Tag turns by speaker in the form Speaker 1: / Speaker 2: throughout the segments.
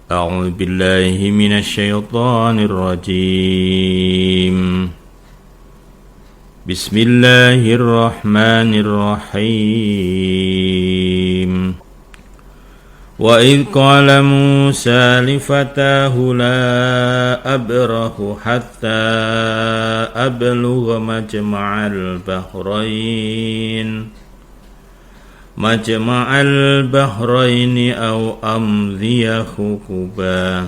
Speaker 1: أعوذ بالله من الشيطان الرجيم بسم الله الرحمن الرحيم وإذ قال موسى لفتاه لا أبرح حتى أبلغ مجمع البحرين أو أمضي حقبا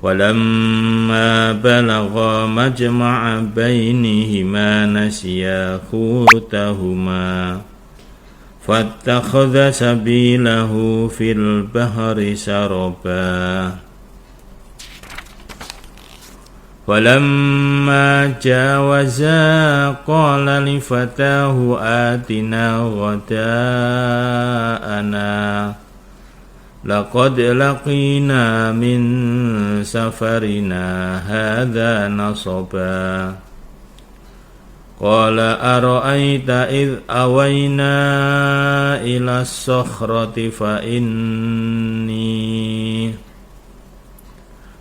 Speaker 1: ولما بلغا مجمع بينهما نسيا حوتهما فاتخذ سبيله في البحر سربا فلما جاوزا قال لفتاه آتنا غداءنا لقد لقينا من سفرنا هذا نصبا قال أرأيت إذ أوينا إلى الصخرة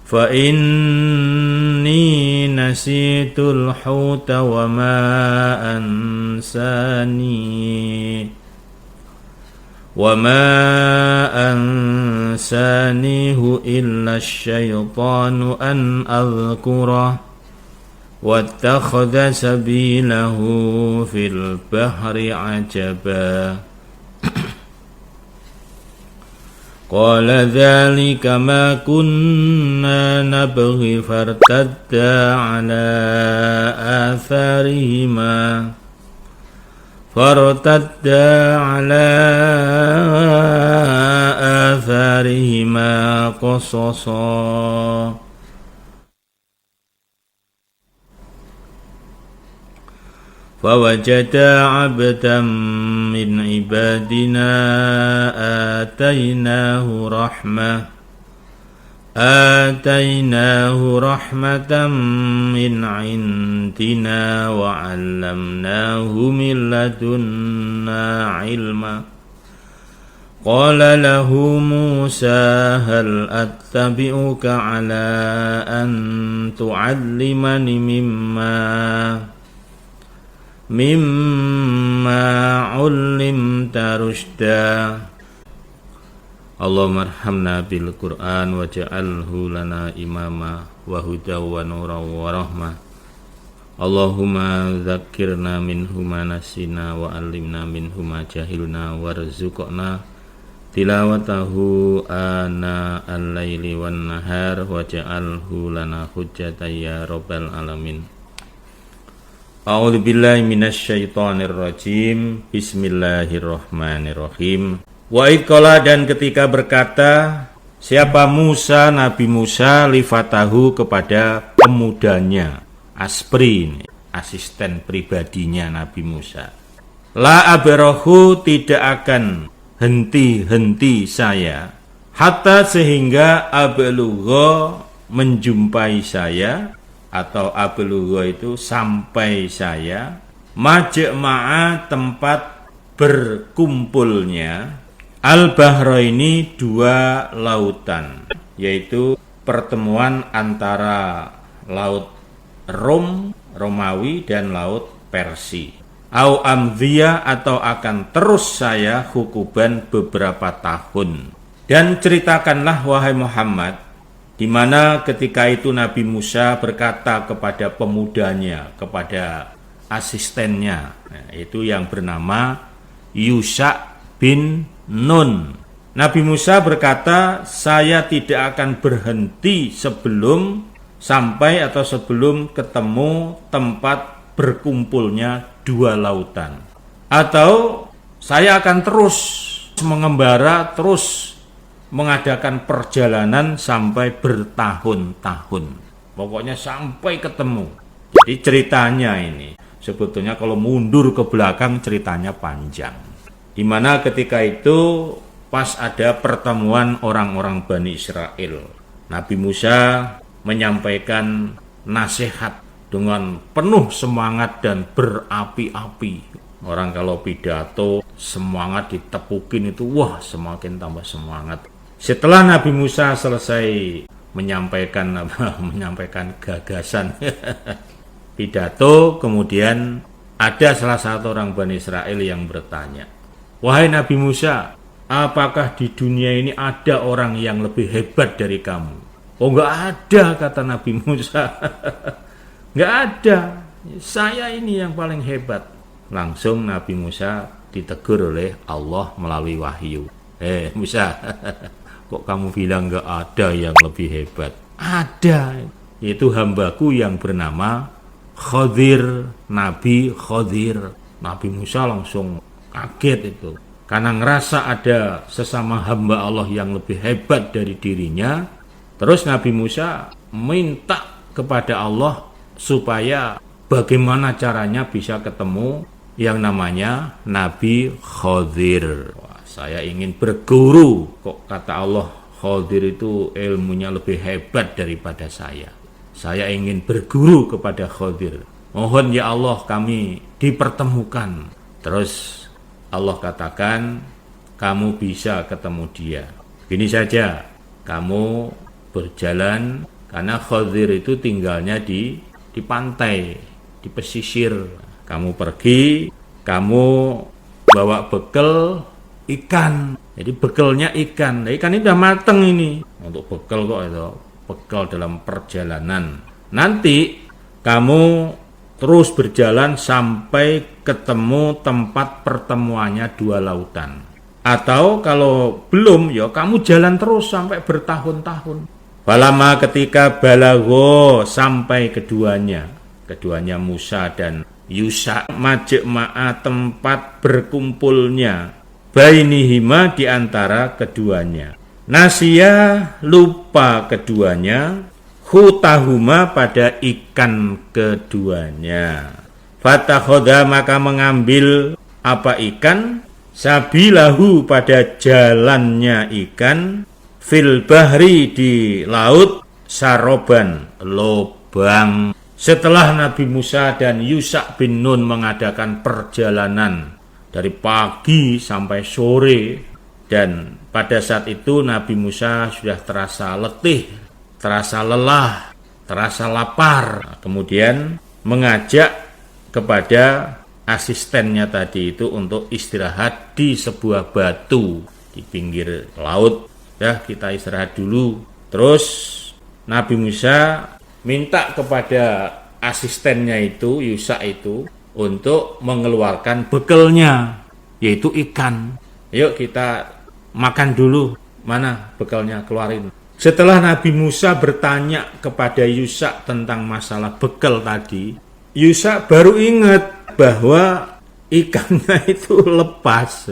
Speaker 1: فإني نسيت الحوت وما أنسانيه إلا الشيطان أن أذكره واتخذ سبيله في البحر عجبا قال ذلك ما كنا نبغي فارتدا على آثارهما قصصا فوجدا عبدا من عبادنا آتيناه رحمة من عندنا وعلمناه من لدنا علما قال له موسى هل أتبعك على أن تعلمني مما علمت رشدا Allahumma arhamna bil Qur'an waj'alhu lana imama wa huda wa nura wa rahmah. Allahumma dzakkirna minhu ma nasina wa 'allimna minhu ma jahilna warzuqna tilawatahu ana al-laili wan nahar waj'alhu lana hujjatan ya rabbal alamin. A'udzu billahi minasyaitonir rajim. Bismillahirrahmanirrahim. Wa idqala, dan ketika berkata siapa Musa, Nabi Musa, lifatahu kepada pemudanya, Aspri, asisten pribadinya Nabi Musa. La abrahu, tidak akan henti-henti saya, hatta sehingga ablugha menjumpai saya, atau ablugha itu sampai saya, majma'a tempat berkumpulnya, Al-Bahraini dua lautan, yaitu pertemuan antara laut Romawi dan laut Persia. Au amdhiya, atau akan terus saya hukuban beberapa tahun. Dan ceritakanlah wahai Muhammad, di mana ketika itu Nabi Musa berkata kepada pemudanya, kepada asistennya, itu yang bernama Yusha bin Nun. Nabi Musa berkata, saya tidak akan berhenti sebelum ketemu tempat berkumpulnya dua lautan. Atau saya akan terus mengembara, terus mengadakan perjalanan sampai bertahun-tahun. Pokoknya sampai ketemu. Jadi ceritanya ini, sebetulnya kalau mundur ke belakang ceritanya panjang. Di mana ketika itu pas ada pertemuan orang-orang Bani Israel. Nabi Musa menyampaikan nasihat dengan penuh semangat dan berapi-api. Orang kalau pidato semangat ditepukin itu, wah semakin tambah semangat. Setelah Nabi Musa selesai menyampaikan gagasan pidato, kemudian ada salah satu orang Bani Israel yang bertanya, "Wahai Nabi Musa, apakah di dunia ini ada orang yang lebih hebat dari kamu?" "Oh, enggak ada," kata Nabi Musa. "Enggak ada. Saya ini yang paling hebat." Langsung Nabi Musa ditegur oleh Allah melalui wahyu. Musa, kok kamu bilang enggak ada yang lebih hebat?" "Ada, yaitu hambaku yang bernama Khadir, Nabi Khadir." Nabi Musa langsung kaget itu, karena ngerasa ada sesama hamba Allah yang lebih hebat dari dirinya. Terus Nabi Musa minta kepada Allah supaya bagaimana caranya bisa ketemu yang namanya Nabi Khadir. Wah, saya ingin berguru. Kok kata Allah Khadir itu ilmunya lebih hebat daripada saya. Saya ingin berguru kepada Khadir. Mohon ya Allah kami dipertemukan. Terus Allah katakan, kamu bisa ketemu dia. Gini saja, kamu berjalan, karena Khadir itu tinggalnya di pantai, di pesisir. Kamu pergi, kamu bawa bekal ikan. Jadi bekalnya ikan. Nah, ikan ini udah mateng ini. Untuk bekal kok itu, bekal dalam perjalanan. Nanti kamu terus berjalan sampai ketemu tempat pertemuannya dua lautan. Atau kalau belum, ya kamu jalan terus sampai bertahun-tahun. Falama ketika balago sampai keduanya Musa dan Yusa, majek ma'a tempat berkumpulnya, bainihima di antara keduanya. Nasya lupa keduanya, hutahuma pada ikan keduanya. Fatakhoda maka mengambil apa ikan, sabilahu pada jalannya ikan, fil bahri di laut, saroban lobang. Setelah Nabi Musa dan Yusha bin Nun mengadakan perjalanan dari pagi sampai sore, dan pada saat itu Nabi Musa sudah terasa letih, terasa lelah, terasa lapar. Kemudian mengajak kepada asistennya tadi itu untuk istirahat di sebuah batu di pinggir laut. Ya, kita istirahat dulu. Terus Nabi Musa minta kepada asistennya itu, Yusha itu, untuk mengeluarkan bekalnya, yaitu ikan. Yuk kita makan dulu, mana bekalnya, keluarin. Setelah Nabi Musa bertanya kepada Yusha tentang masalah bekal tadi, Yusha baru ingat bahwa ikannya itu lepas.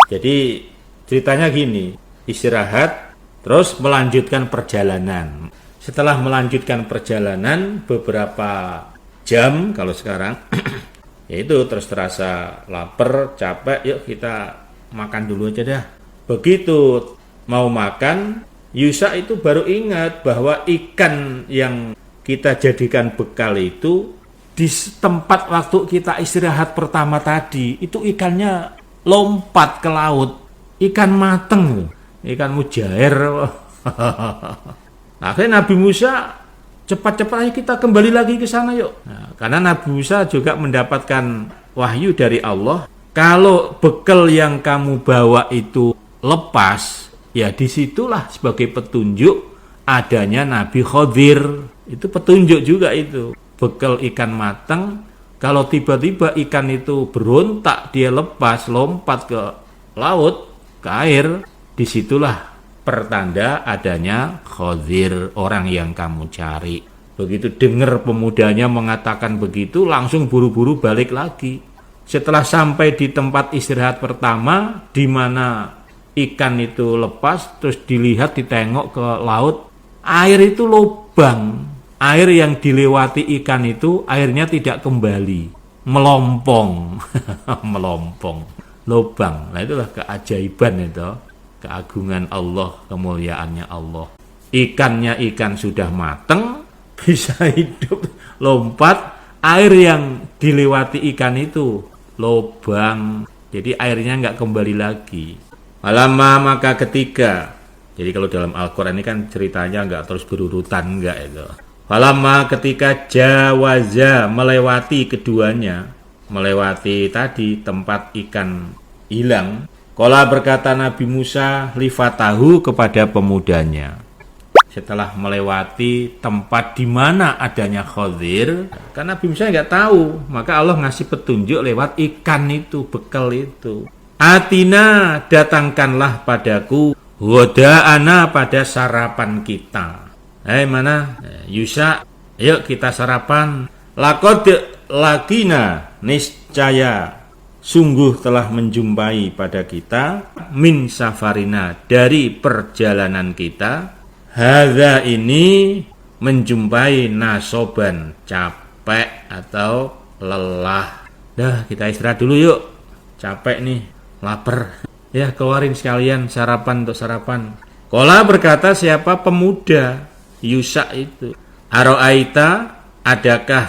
Speaker 1: Jadi ceritanya gini, istirahat, terus melanjutkan perjalanan. Setelah melanjutkan perjalanan beberapa jam, kalau sekarang, yaitu terus terasa lapar, capek, yuk kita makan dulu aja dah. Begitu mau makan, Yusha itu baru ingat bahwa ikan yang kita jadikan bekal itu di tempat waktu kita istirahat pertama tadi, itu ikannya lompat ke laut, ikan mateng, ikan mujair. Akhirnya Nabi Musa, cepat-cepat aja kita kembali lagi ke sana yuk. Nah, karena Nabi Musa juga mendapatkan wahyu dari Allah, kalau bekal yang kamu bawa itu lepas, ya disitulah sebagai petunjuk adanya Nabi Khadir. Itu petunjuk juga itu. Bekal ikan matang, kalau tiba-tiba ikan itu berontak, dia lepas, lompat ke laut, ke air, disitulah pertanda adanya Khadir, orang yang kamu cari. Begitu dengar pemudanya mengatakan begitu, langsung buru-buru balik lagi. Setelah sampai di tempat istirahat pertama, di mana ikan itu lepas, terus dilihat, ditengok ke laut, air itu lubang. Air yang dilewati ikan itu, airnya tidak kembali, melompong. Melompong, lubang. Nah itulah keajaiban itu, keagungan Allah, kemuliaannya Allah. Ikannya ikan sudah mateng, bisa hidup, lompat. Air yang dilewati ikan itu lubang, jadi airnya nggak kembali lagi. Lama maka ketika Jadi kalau dalam Al-Quran ini kan ceritanya nggak terus berurutan, nggak itu. Falamma ketika jawaza melewati keduanya, melewati tadi tempat ikan hilang. Qala berkata Nabi Musa lifatahu kepada pemudanya. Setelah melewati tempat di mana adanya Khadir, karena Nabi Musa nggak tahu, maka Allah ngasih petunjuk lewat ikan itu, bekal itu. Atina datangkanlah padaku wada'ana pada sarapan kita. Mana? Yusa, yuk kita sarapan. Laqad laqina niscaya sungguh telah menjumpai pada kita min safarina dari perjalanan kita. Hadza ini menjumpai nasoban capek atau lelah. Dah kita istirahat dulu yuk. Capek nih, lapar. Ya keluarin sekalian sarapan untuk sarapan. Qala berkata siapa pemuda Yusa itu. Aro'aita adakah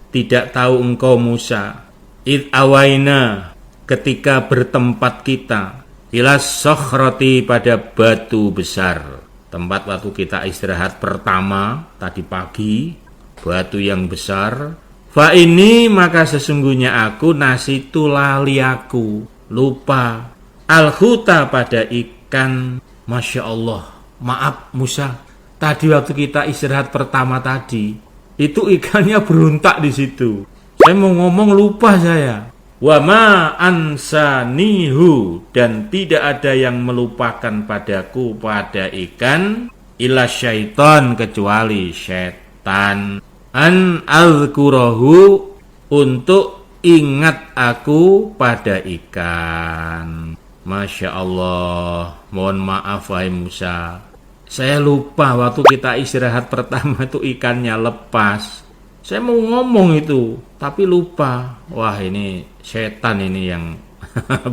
Speaker 1: tidak tahu engkau Musa? Id awaina ketika bertempat kita ila sokhroti pada batu besar. Tempat waktu kita istirahat pertama tadi pagi, batu yang besar. Fa ini maka sesungguhnya aku nasitu lali aku, lupa. Al-huta pada ikan. Masya Allah, maaf Musa, tadi waktu kita istirahat pertama tadi, itu ikannya beruntak di situ. Saya mau ngomong lupa saya. Wa ma ansanihu dan tidak ada yang melupakan padaku pada ikan illa syaitan kecuali syaitan an azkurahu untuk ingat aku pada ikan. Masya Allah, mohon maaf wahai Musa, saya lupa waktu kita istirahat pertama itu ikannya lepas. Saya mau ngomong itu, tapi lupa. Wah ini setan ini yang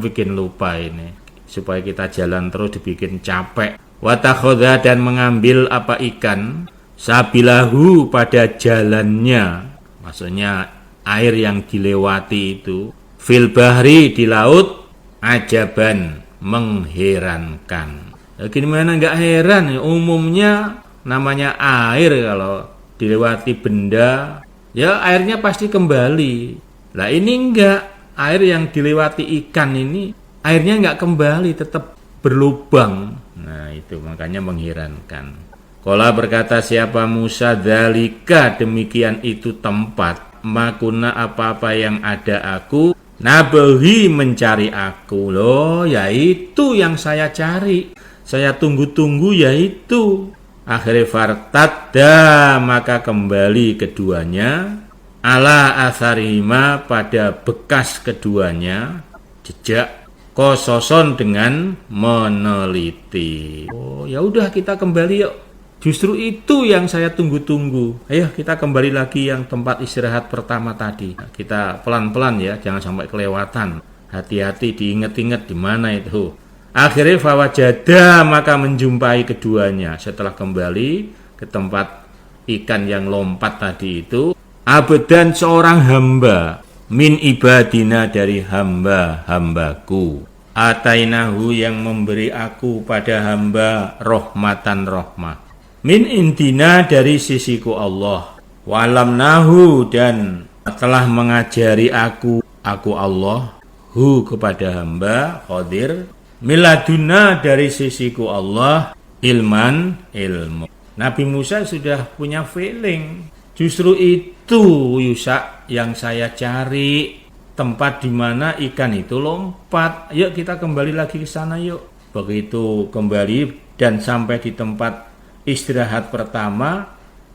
Speaker 1: bikin lupa ini. Supaya kita jalan terus dibikin capek. Watakhoda dan mengambil apa ikan. Sabilahu pada jalannya. Maksudnya air yang dilewati itu. Fil bahri di laut. Ajaban mengherankan. Gimana nggak heran ya? Umumnya namanya air kalau dilewati benda, ya airnya pasti kembali. Lah ini enggak, air yang dilewati ikan ini airnya enggak kembali, tetap berlubang. Nah itu makanya mengherankan. Qala berkata siapa Musa dzalika demikian itu tempat makuna apa-apa yang ada aku nabahi mencari aku loh, yaitu yang saya cari, saya tunggu-tunggu yaitu. Akhirnya fartadda maka kembali keduanya ala asarima pada bekas keduanya jejak kososon dengan meneliti. Oh ya udah kita kembali yuk. Justru itu yang saya tunggu-tunggu. Ayo kita kembali lagi yang tempat istirahat pertama tadi. Kita pelan-pelan ya, jangan sampai kelewatan. Hati-hati diingat-ingat di mana itu. Akhirnya fawajada maka menjumpai keduanya setelah kembali ke tempat ikan yang lompat tadi itu. Abdan seorang hamba min ibadina dari hamba-hambaku. Atainahu yang memberi aku pada hamba rahmatan rahmat. Min intina dari sisiku Allah. Walamnahu dan telah mengajari aku Allah hu kepada hamba Khadir. Miladuna dari sisiku Allah ilman ilmu. Nabi Musa sudah punya feeling. Justru itu Yusa yang saya cari, tempat di mana ikan itu lompat. Yuk kita kembali lagi ke sana yuk. Begitu kembali dan sampai di tempat istirahat pertama,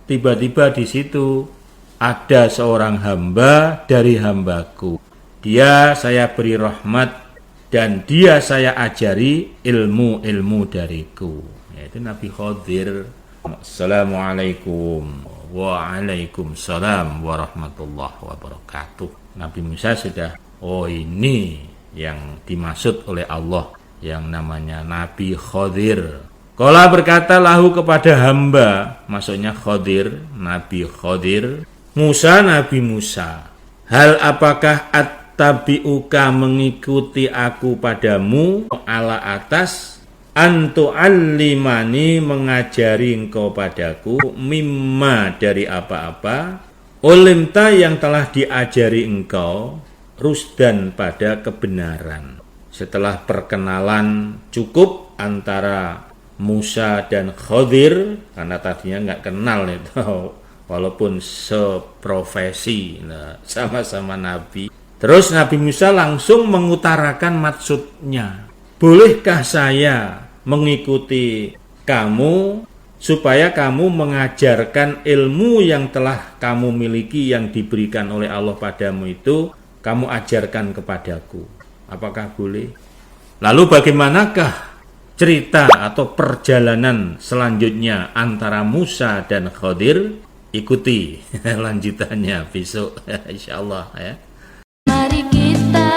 Speaker 1: tiba-tiba di situ ada seorang hamba dari hambaku. Dia saya beri rahmat dan dia saya ajari ilmu-ilmu dariku, yaitu Nabi Khadir. Assalamualaikum. Waalaikumsalam warahmatullahi wabarakatuh. Nabi Musa sudah, oh ini yang dimaksud oleh Allah yang namanya Nabi Khadir. Qala berkata lahu kepada hamba, maksudnya Khadir, Nabi Khadir, Musa Nabi Musa. Hal apakah attabi'uka mengikuti aku padamu ala atas antu'allimani mengajari engkau padaku mimma dari apa-apa ulimta yang telah diajari engkau rusdan pada kebenaran. Setelah perkenalan cukup antara Musa dan Khadir, karena tadinya nggak kenal itu, walaupun seprofesi, sama-sama Nabi. Terus Nabi Musa langsung mengutarakan maksudnya. Bolehkah saya mengikuti kamu supaya kamu mengajarkan ilmu yang telah kamu miliki yang diberikan oleh Allah padamu itu, kamu ajarkan kepadaku. Apakah boleh? Lalu bagaimanakah cerita atau perjalanan selanjutnya antara Musa dan Khadir? Ikuti lanjutannya besok insyaallah ya.
Speaker 2: Mari kita